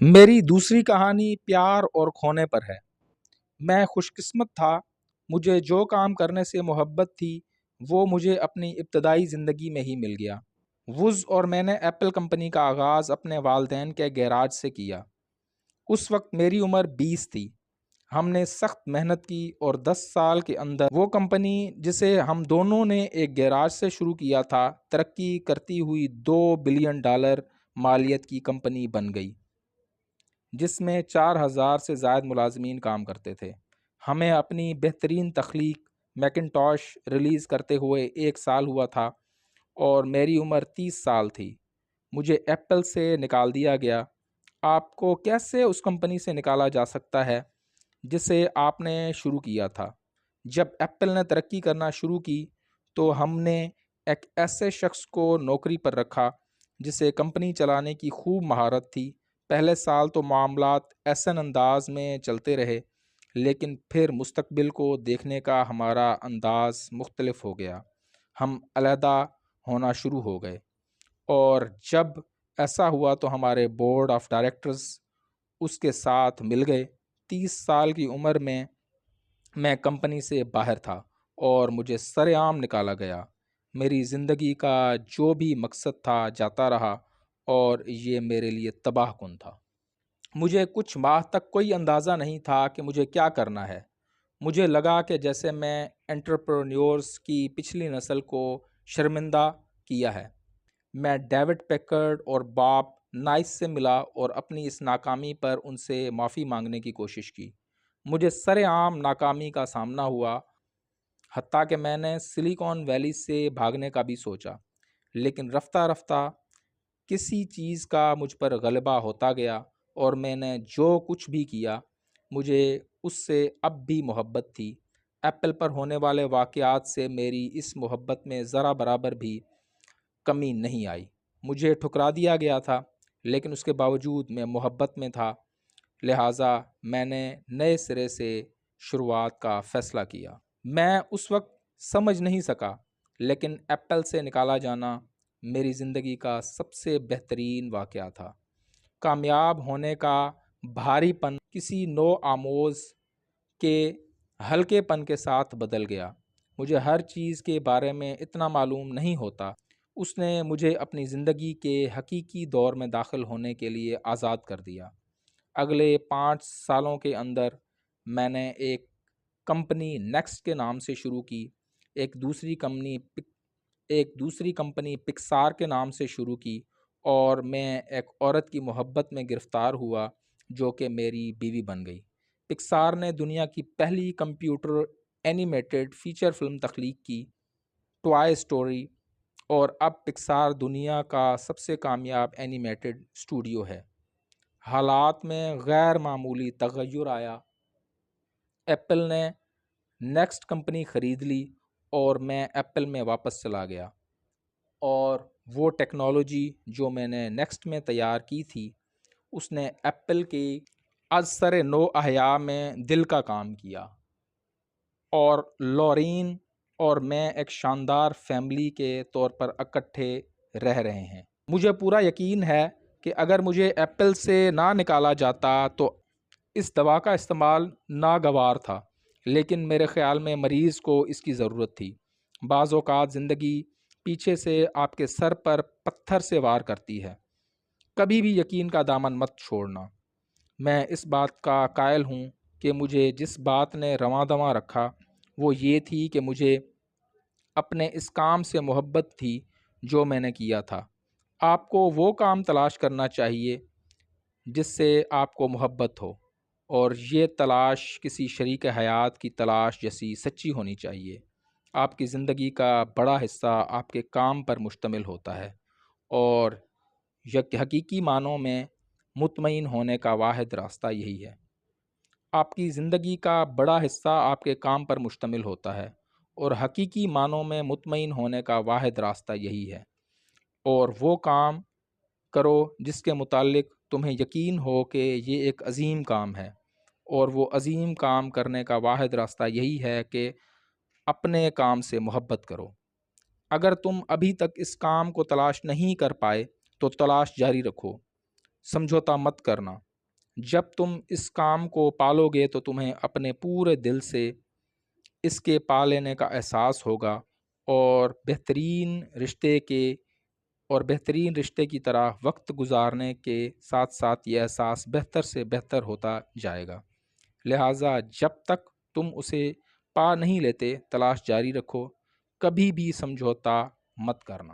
میری دوسری کہانی پیار اور کھونے پر ہے۔ میں خوش قسمت تھا، مجھے جو کام کرنے سے محبت تھی وہ مجھے اپنی ابتدائی زندگی میں ہی مل گیا۔ وز اور میں نے ایپل کمپنی کا آغاز اپنے والدین کے گیراج سے کیا۔ اس وقت میری عمر 20 تھی۔ ہم نے سخت محنت کی اور 10 سال کے اندر وہ کمپنی جسے ہم دونوں نے ایک گیراج سے شروع کیا تھا، ترقی کرتی ہوئی $2 بلین مالیت کی کمپنی بن گئی، جس میں 4,000 سے زائد ملازمین کام کرتے تھے۔ ہمیں اپنی بہترین تخلیق میکنٹاش ریلیز کرتے ہوئے 1 سال ہوا تھا اور میری عمر 30 سال تھی۔ مجھے ایپل سے نکال دیا گیا۔ آپ کو کیسے اس کمپنی سے نکالا جا سکتا ہے جسے آپ نے شروع کیا تھا؟ جب ایپل نے ترقی کرنا شروع کی تو ہم نے ایک ایسے شخص کو نوکری پر رکھا جسے کمپنی چلانے کی خوب مہارت تھی۔ پہلے سال تو معاملات ایسن انداز میں چلتے رہے، لیکن پھر مستقبل کو دیکھنے کا ہمارا انداز مختلف ہو گیا۔ ہم علیحدہ ہونا شروع ہو گئے، اور جب ایسا ہوا تو ہمارے بورڈ آف ڈائریکٹرز اس کے ساتھ مل گئے۔ 30 سال کی عمر میں کمپنی سے باہر تھا اور مجھے سر عام نکالا گیا۔ میری زندگی کا جو بھی مقصد تھا جاتا رہا، اور یہ میرے لیے تباہ کن تھا۔ مجھے کچھ ماہ تک کوئی اندازہ نہیں تھا کہ مجھے کیا کرنا ہے۔ مجھے لگا کہ جیسے میں انٹرپرینیورز کی پچھلی نسل کو شرمندہ کیا ہے۔ میں ڈیوڈ پیکرڈ اور باب نائس سے ملا اور اپنی اس ناکامی پر ان سے معافی مانگنے کی کوشش کی۔ مجھے سر عام ناکامی کا سامنا ہوا، حتیٰ کہ میں نے سلیکون ویلی سے بھاگنے کا بھی سوچا، لیکن رفتہ رفتہ کسی چیز کا مجھ پر غلبہ ہوتا گیا، اور میں نے جو کچھ بھی کیا مجھے اس سے اب بھی محبت تھی۔ ایپل پر ہونے والے واقعات سے میری اس محبت میں ذرا برابر بھی کمی نہیں آئی۔ مجھے ٹھکرا دیا گیا تھا، لیکن اس کے باوجود میں محبت میں تھا، لہٰذا میں نے نئے سرے سے شروعات کا فیصلہ کیا۔ میں اس وقت سمجھ نہیں سکا، لیکن ایپل سے نکالا جانا میری زندگی کا سب سے بہترین واقعہ تھا۔ کامیاب ہونے کا بھاری پن کسی نو آموز کے ہلکے پن کے ساتھ بدل گیا۔ مجھے ہر چیز کے بارے میں اتنا معلوم نہیں ہوتا۔ اس نے مجھے اپنی زندگی کے حقیقی دور میں داخل ہونے کے لیے آزاد کر دیا۔ اگلے 5 سالوں کے اندر میں نے ایک کمپنی نیکسٹ کے نام سے شروع کی، ایک دوسری کمپنی پکسار کے نام سے شروع کی، اور میں ایک عورت کی محبت میں گرفتار ہوا جو کہ میری بیوی بن گئی۔ پکسار نے دنیا کی پہلی کمپیوٹر اینیمیٹڈ فیچر فلم تخلیق کی، ٹوائے سٹوری، اور اب پکسار دنیا کا سب سے کامیاب اینیمیٹڈ اسٹوڈیو ہے۔ حالات میں غیر معمولی تغیر آیا۔ ایپل نے نیکسٹ کمپنی خرید لی اور میں ایپل میں واپس چلا گیا، اور وہ ٹیکنالوجی جو میں نے نیکسٹ میں تیار کی تھی اس نے ایپل کی از سر نو احیا میں دل کا کام کیا، اور لورین اور میں ایک شاندار فیملی کے طور پر اکٹھے رہ رہے ہیں۔ مجھے پورا یقین ہے کہ اگر مجھے ایپل سے نہ نکالا جاتا تو اس دوا کا استعمال ناگوار تھا، لیکن میرے خیال میں مریض کو اس کی ضرورت تھی۔ بعض اوقات زندگی پیچھے سے آپ کے سر پر پتھر سے وار کرتی ہے۔ کبھی بھی یقین کا دامن مت چھوڑنا۔ میں اس بات کا قائل ہوں کہ مجھے جس بات نے رواں دواں رکھا وہ یہ تھی کہ مجھے اپنے اس کام سے محبت تھی جو میں نے کیا تھا۔ آپ کو وہ کام تلاش کرنا چاہیے جس سے آپ کو محبت ہو، اور یہ تلاش کسی شریک حیات کی تلاش جیسی سچی ہونی چاہیے۔ آپ کی زندگی کا بڑا حصہ آپ کے کام پر مشتمل ہوتا ہے، اور حقیقی معنوں میں مطمئن ہونے کا واحد راستہ یہی ہے۔ آپ کی زندگی کا بڑا حصہ آپ کے کام پر مشتمل ہوتا ہے، اور حقیقی معنوں میں مطمئن ہونے کا واحد راستہ یہی ہے۔ اور وہ کام کرو جس کے متعلق تمہیں یقین ہو کہ یہ ایک عظیم کام ہے، اور وہ عظیم کام کرنے کا واحد راستہ یہی ہے کہ اپنے کام سے محبت کرو۔ اگر تم ابھی تک اس کام کو تلاش نہیں کر پائے تو تلاش جاری رکھو، سمجھوتا مت کرنا۔ جب تم اس کام کو پالو گے تو تمہیں اپنے پورے دل سے اس کے پا لینے کا احساس ہوگا، اور بہترین رشتے کی طرح وقت گزارنے کے ساتھ ساتھ یہ احساس بہتر سے بہتر ہوتا جائے گا۔ لہٰذا جب تک تم اسے پا نہیں لیتے، تلاش جاری رکھو، کبھی بھی سمجھوتا مت کرنا۔